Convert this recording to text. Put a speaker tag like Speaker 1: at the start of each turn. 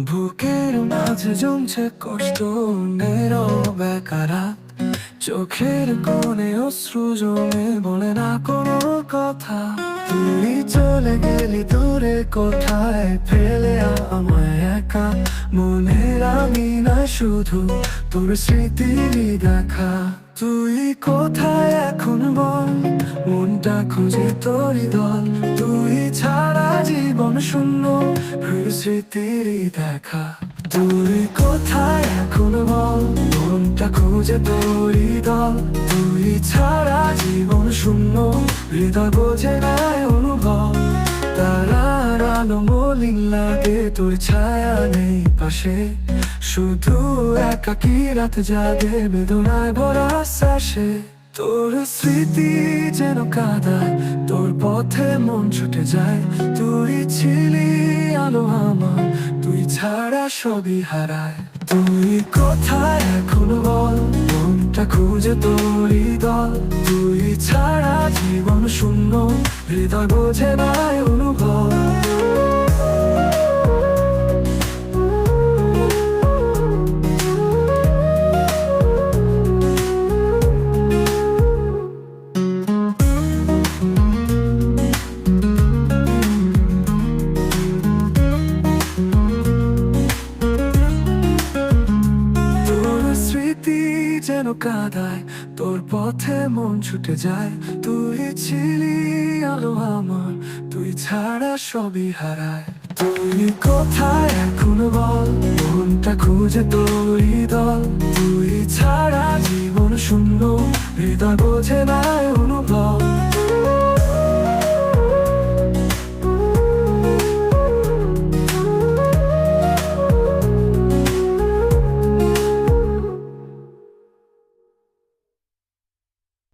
Speaker 1: বুকের মাঝে জমছে কষ্ট, নীরব একারা, চোখের কোণে অশ্রু জমে বলে না কোনো কথা। তুই চলে গেলি দূরে কোথায়, ফেলে আমায় একা। মনের আমি না শুধু তোর স্মৃতিরই দেখা। তুই কোথায় এখন বল, মনটা খুঁজে তোরই দল। তুই ছাড়া জীবন শূন্য, স্মৃতিরই দেখা। তুই কোথায় এখন বল, মনটা খুঁজে তোরই দল। তুই ছাড়া জীবন শূন্য, হৃদয় বোঝে না অনুভব। তারার আলো মলিন লাগে, তোর ছায়া নেই পাশে। শুধু একাকী রাত জাগে, বেদনায় ভরা শ্বাসে। তোর স্মৃতি যেন কাঁদায়, তোর পথে মন ছুটে যায়। তুই ছিলি আলো আমার, তুই ছাড়া সবই হারায়। তুই কোথায় এখন বল, মনটা খুঁজে তোরই দল। তুই ছাড়া জীবন শূন্য, হৃদয় বোঝে না অনুভব। যেন কাঁদায়, তোর পথে মন ছুটে যায়। তুই ছিলি আলো আমার, তুই ছাড়া সবই হারায়। তুই কোথায় এখন বল, মনটা খুঁজে তোরই দল। তুই ছাড়া জীবন শূন্য, হৃদয় বোঝে না অনুভব।